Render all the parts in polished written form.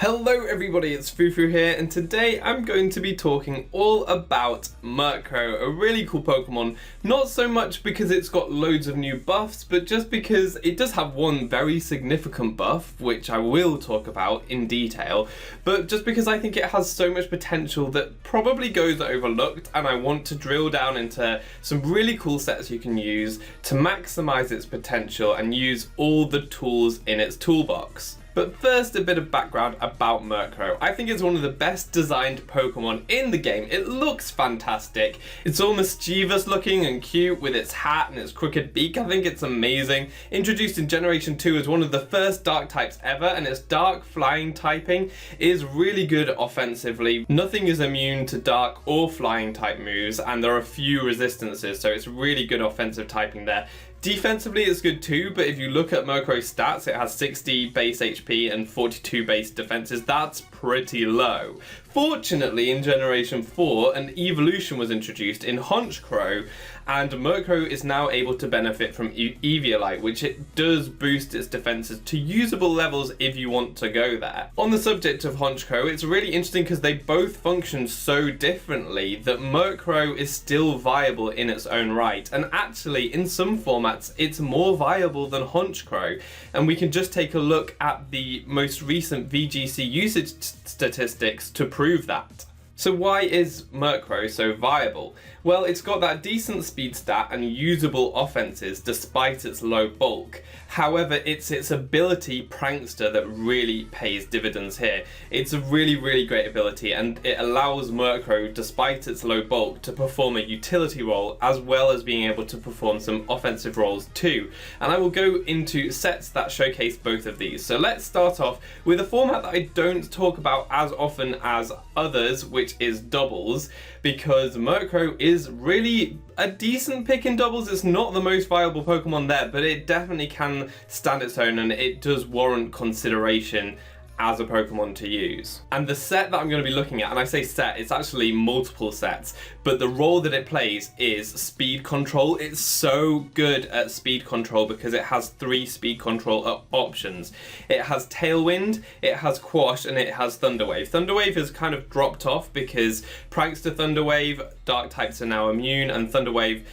Hello everybody, it's Fufu here, and today I'm going to be talking all about Murkrow, a really cool Pokemon, not so much because it's got loads of new buffs, but just because it does have one very significant buff, which I will talk about in detail, but just because I think it has so much potential that probably goes overlooked, and I want to drill down into some really cool sets you can use to maximize its potential and use all the tools in its toolbox. But first, a bit of background about Murkrow. I think it's one of the best designed Pokemon in the game. It looks fantastic. It's all mischievous looking and cute with its hat and its crooked beak. I think it's amazing. Introduced in Generation 2 as one of the first dark types ever, and its dark flying typing is really good offensively. Nothing is immune to dark or flying type moves, and there are few resistances, so it's really good offensive typing there. Defensively it's good too, but if you look at Murkrow's stats, it has 60 base HP and 42 base defenses. That's pretty low. Fortunately, in Generation 4, an evolution was introduced in Honchkrow, and Murkrow is now able to benefit from Eviolite, which it does boost its defenses to usable levels if you want to go there. On the subject of Honchkrow, it's really interesting because they both function so differently that Murkrow is still viable in its own right, and actually in some formats it's more viable than Honchkrow, and we can just take a look at the most recent VGC usage statistics to prove that. So why is Murkrow so viable? Well, it's got that decent speed stat and usable offenses despite its low bulk. However, it's its ability Prankster that really pays dividends here. It's a really great ability, and it allows Murkrow, despite its low bulk, to perform a utility role as well as being able to perform some offensive roles too. And I will go into sets that showcase both of these. So let's start off with a format that I don't talk about as often as others, which is doubles, because Murkrow is really a decent pick in doubles. It's not the most viable Pokemon there, but it definitely can stand its own, and it does warrant consideration as a Pokemon to use. And the set that I'm going to be looking at, and I say set, it's actually multiple sets, but the role that it plays is speed control. It's so good at speed control because it has 3 speed control options. It has Tailwind, it has Quash, and it has Thunderwave. Thunderwave has kind of dropped off because Prankster Thunderwave, dark types are now immune, and Thunderwave,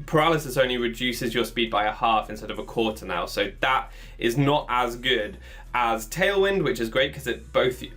paralysis only reduces your speed by a half instead of a quarter now, so that is not as good as Tailwind, which is great because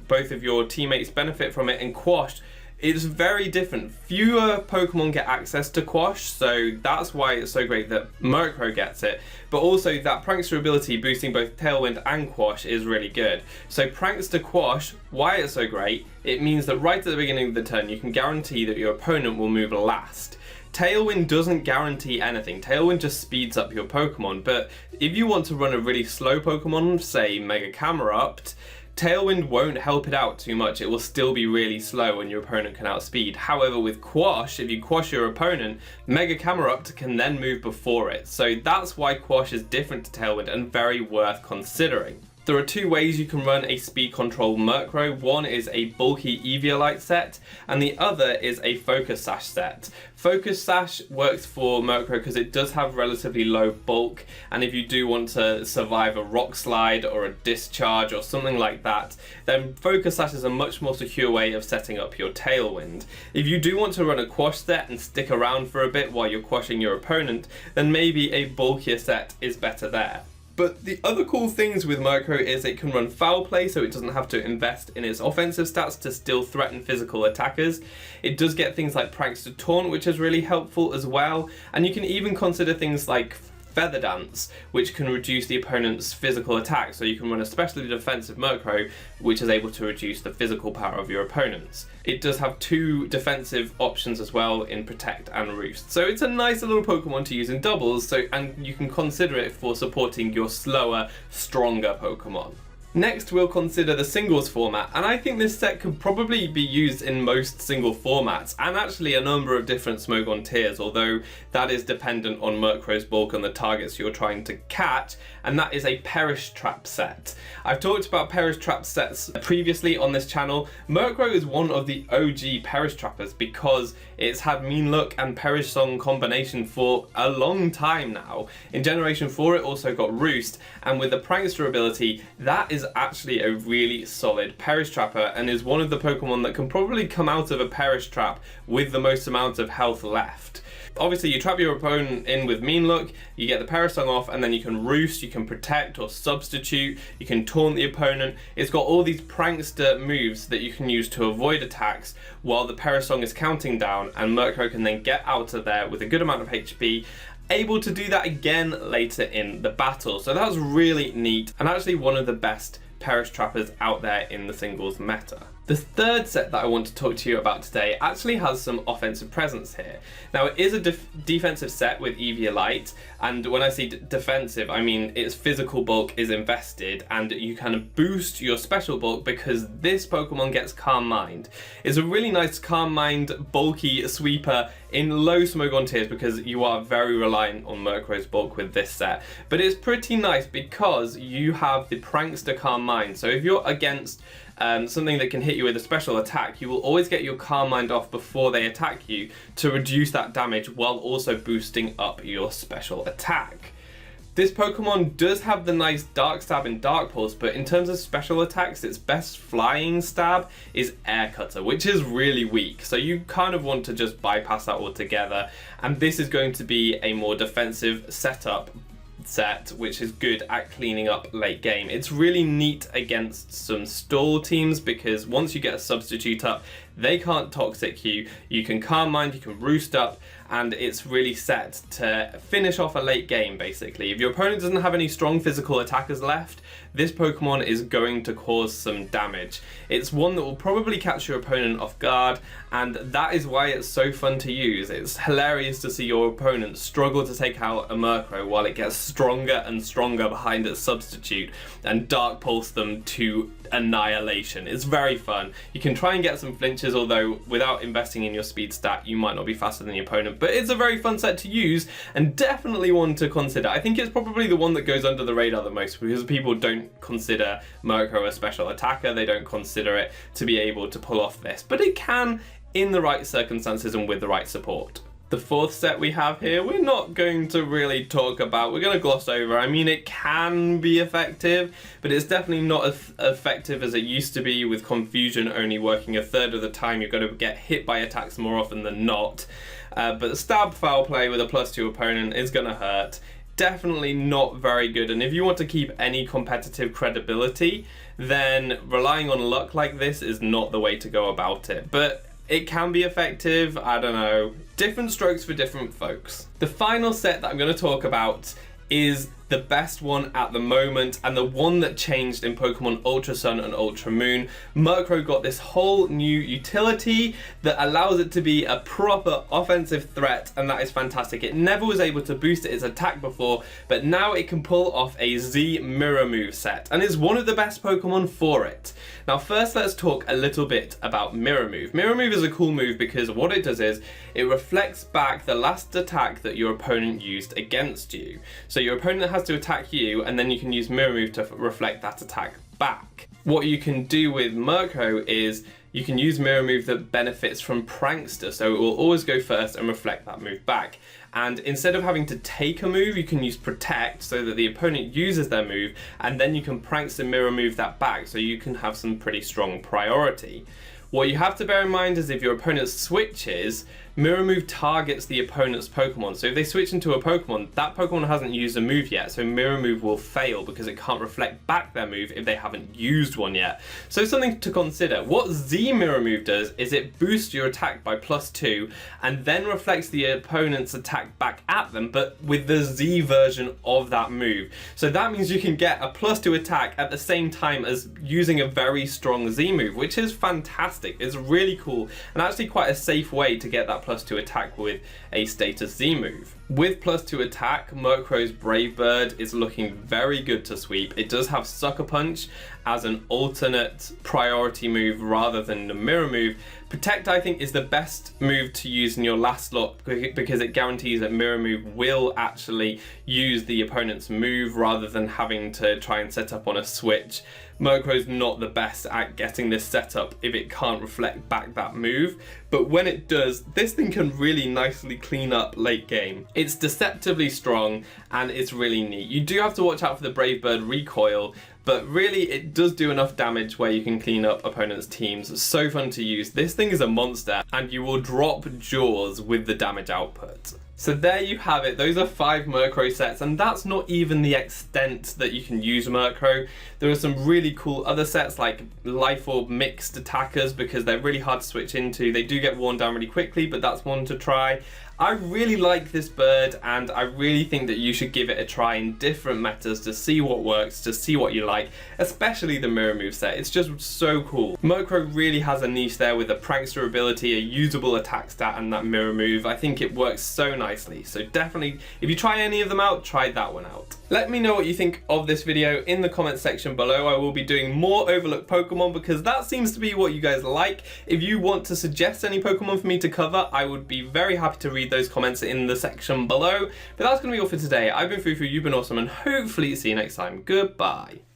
both of your teammates benefit from it, and Quash, it's very different. Fewer Pokemon get access to Quash, so that's why it's so great that Murkrow gets it, but also that Prankster ability boosting both Tailwind and Quash is really good. So Prankster Quash, why it's so great, it means that right at the beginning of the turn you can guarantee that your opponent will move last. Tailwind doesn't guarantee anything. Tailwind just speeds up your Pokemon, but if you want to run a really slow Pokemon, say Mega Camerupt, Tailwind won't help it out too much. It will still be really slow and your opponent can outspeed. However, with Quash, if you Quash your opponent, Mega Camerupt can then move before it. So that's why Quash is different to Tailwind and very worth considering. There are 2 ways you can run a speed control Murkrow. One is a bulky Eviolite set, and the other is a Focus Sash set. Focus Sash works for Murkrow because it does have relatively low bulk, and if you do want to survive a Rock Slide or a Discharge or something like that, then Focus Sash is a much more secure way of setting up your Tailwind. If you do want to run a Quash set and stick around for a bit while you're quashing your opponent, then maybe a bulkier set is better there. But the other cool things with Murkrow is it can run Foul Play, so it doesn't have to invest in its offensive stats to still threaten physical attackers. It does get things like Prankster Taunt, which is really helpful as well, and you can even consider things like Feather Dance, which can reduce the opponent's physical attack, so you can run a specially defensive Murkrow, which is able to reduce the physical power of your opponents. It does have 2 defensive options as well in Protect and Roost, so it's a nice little Pokemon to use in doubles, and you can consider it for supporting your slower, stronger Pokemon. Next, we'll consider the singles format, and I think this set could probably be used in most single formats, and actually a number of different Smogon tiers, although that is dependent on Murkrow's bulk and the targets you're trying to catch, and that is a Perish Trap set. I've talked about Perish Trap sets previously on this channel. Murkrow is one of the OG Perish Trappers because it's had Mean Look and Perish Song combination for a long time now. In Generation 4 it also got Roost, and with the Prankster ability, that is is actually a really solid Perish Trapper and is one of the Pokemon that can probably come out of a Perish Trap with the most amount of health left. Obviously, you trap your opponent in with Mean Look, you get the Parasong off, and then you can Roost, you can Protect or Substitute, you can Taunt the opponent. It's got all these prankster moves that you can use to avoid attacks while the Parasong is counting down, and Murkrow can then get out of there with a good amount of HP, able to do that again later in the battle. So that was really neat, and actually one of the best Perish Trappers out there in the singles meta. The third set that I want to talk to you about today actually has some offensive presence here. Now, it is a defensive set with Eviolite, and when I say defensive, I mean its physical bulk is invested, and you can boost your special bulk because this Pokemon gets Calm Mind. It's a really nice Calm Mind, bulky sweeper in low Smogon tiers because you are very reliant on Murkrow's bulk with this set. But it's pretty nice because you have the Prankster Calm Mind, so if you're against something that can hit you with a special attack, you will always get your Calm Mind off before they attack you to reduce that damage while also boosting up your special attack. This Pokemon does have the nice Dark Stab and Dark Pulse, but in terms of special attacks, its best flying stab is Air Cutter, which is really weak. So you kind of want to just bypass that altogether, and this is going to be a more defensive setup set, which is good at cleaning up late game. It's really neat against some stall teams because once you get a substitute up, they can't toxic you. You can Calm Mind, you can Roost up, and it's really set to finish off a late game basically. If your opponent doesn't have any strong physical attackers left, this Pokemon is going to cause some damage. It's one that will probably catch your opponent off guard, and that is why it's so fun to use. It's hilarious to see your opponent struggle to take out a Murkrow while it gets stronger and stronger behind its substitute and Dark Pulse them to annihilation. It's very fun. You can try and get some flinches, although without investing in your speed stat you might not be faster than your opponent, but it's a very fun set to use and definitely one to consider. I think it's probably the one that goes under the radar the most because people don't consider Murkrow a special attacker, they don't consider it to be able to pull off this, but it can in the right circumstances and with the right support. The fourth set we have here, we're not going to really talk about, we're going to gloss over. I mean, it can be effective, but it's definitely not as effective as it used to be, with Confusion only working a third of the time. You're going to get hit by attacks more often than not. But Stab Foul Play with a +2 opponent is going to hurt. Definitely not very good, and if you want to keep any competitive credibility, then relying on luck like this is not the way to go about it. But it can be effective, I don't know. Different strokes for different folks. The final set that I'm going to talk about is the best one at the moment, and the one that changed in Pokemon Ultra Sun and Ultra Moon. Murkrow got this whole new utility that allows it to be a proper offensive threat, and that is fantastic. It never was able to boost its attack before, but now it can pull off a Z Mirror move set, and is one of the best Pokemon for it. Now first let's talk a little bit about Mirror Move. Mirror Move is a cool move because what it does is it reflects back the last attack that your opponent used against you. So your opponent has to attack you, and then you can use Mirror Move to reflect that attack back. What you can do with Murkrow is you can use Mirror Move that benefits from Prankster, so it will always go first and reflect that move back. And instead of having to take a move, you can use Protect so that the opponent uses their move, and then you can Prankster Mirror Move that back, so you can have some pretty strong priority. What you have to bear in mind is if your opponent switches, Mirror Move targets the opponent's Pokemon. So if they switch into a Pokemon, that Pokemon hasn't used a move yet, so Mirror Move will fail because it can't reflect back their move if they haven't used one yet. So something to consider. What Z Mirror Move does is it boosts your attack by +2 and then reflects the opponent's attack back at them, but with the Z version of that move. So that means you can get a +2 attack at the same time as using a very strong Z move, which is fantastic. It's really cool and actually quite a safe way to get that +2 attack with a status Z move. With +2 attack, Murkrow's Brave Bird is looking very good to sweep. It does have Sucker Punch as an alternate priority move rather than the Mirror Move. Protect, I think, is the best move to use in your last slot because it guarantees that Mirror Move will actually use the opponent's move rather than having to try and set up on a switch. Murkrow's not the best at getting this set up if it can't reflect back that move, but when it does, this thing can really nicely clean up late game. It's deceptively strong and it's really neat. You do have to watch out for the Brave Bird recoil, but really it does do enough damage where you can clean up opponents' teams. It's so fun to use. This thing is a monster, and you will drop jaws with the damage output. So there you have it. Those are 5 Murkrow sets, and that's not even the extent that you can use Murkrow. There are some really cool other sets like Life Orb mixed attackers, because they're really hard to switch into. They do get worn down really quickly, but that's one to try. I really like this bird, and I really think that you should give it a try in different metas to see what works, to see what you like, especially the mirror move set. It's just so cool. Murkrow really has a niche there with a prankster ability, a usable attack stat, and that mirror move. I think it works so nicely. So definitely, if you try any of them out, try that one out. Let me know what you think of this video in the comment section below. I will be doing more overlooked Pokemon because that seems to be what you guys like. If you want to suggest any Pokemon for me to cover, I would be very happy to read those comments in the section below. But that's going to be all for today. I've been Fufu, you've been awesome, and hopefully see you next time. Goodbye.